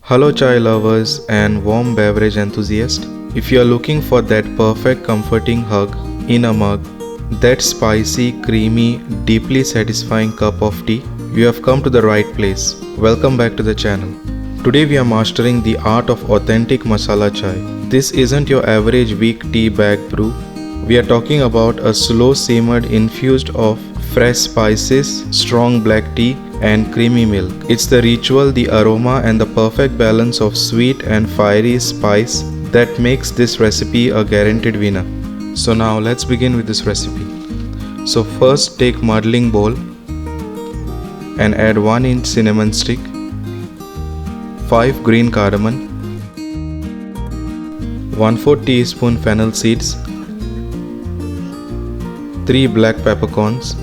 Hello chai lovers and warm beverage enthusiasts. If you are looking for that perfect comforting hug in a mug, that spicy, creamy, deeply satisfying cup of tea, you have come to the right place. Welcome back to the channel. Today we are mastering the art of authentic masala chai. This isn't your average weak tea bag brew. We are talking about a slow simmered infused of fresh spices, strong black tea and creamy milk. It's the ritual, the aroma and the perfect balance of sweet and fiery spice that makes this recipe a guaranteed winner. So now let's begin with this recipe. So first take muddling bowl and add 1-inch cinnamon stick, 5 green cardamom, 1/4 teaspoon fennel seeds, 3 black peppercorns,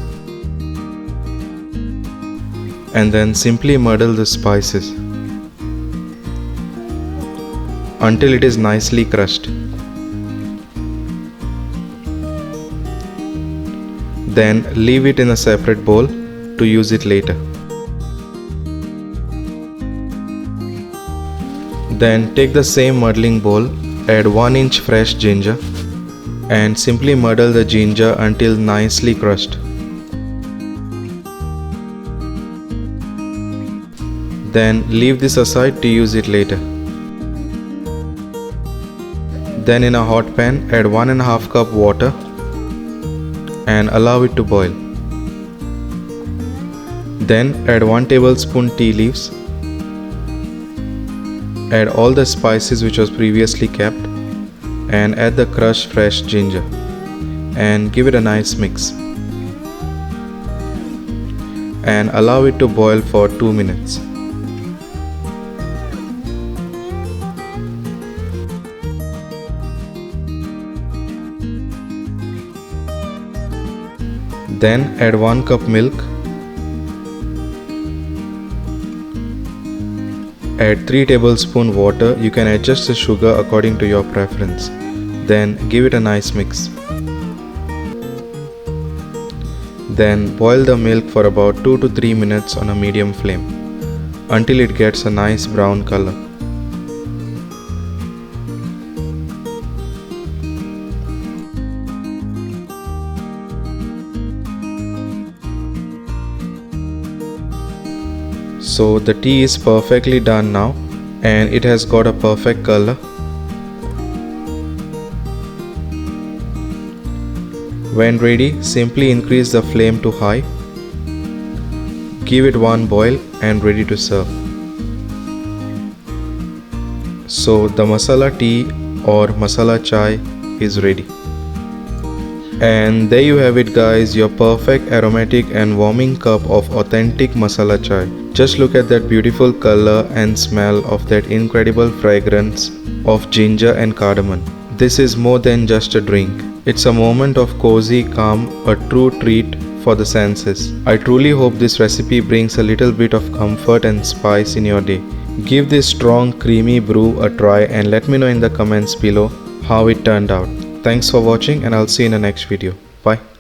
and then simply muddle the spices until it is nicely crushed. Then leave it in a separate bowl to use it later. Then take the same muddling bowl, add 1-inch fresh ginger and simply muddle the ginger until nicely crushed. Then leave this aside to use it later. Then in a hot pan add 1.5 cup water and allow it to boil. Then add 1 tablespoon tea leaves. Add all the spices which was previously kept and add the crushed fresh ginger and give it a nice mix. And allow it to boil for 2 minutes. Then add 1 cup milk, add 3 tablespoon water. You can adjust the sugar according to your preference. Then give it a nice mix. Then boil the milk for about 2 to 3 minutes on a medium flame until it gets a nice brown color. So the tea is perfectly done now and it has got a perfect color. When ready, simply increase the flame to high. Give it one boil and ready to serve. So the masala tea or masala chai is ready. And there you have it guys, your perfect aromatic and warming cup of authentic masala chai. Just look at that beautiful color and smell of that incredible fragrance of ginger and cardamom. This is more than just a drink. It's a moment of cozy calm, a true treat for the senses. I truly hope this recipe brings a little bit of comfort and spice in your day. Give this strong creamy brew a try and let me know in the comments below how it turned out. Thanks for watching and I'll see you in the next video. Bye.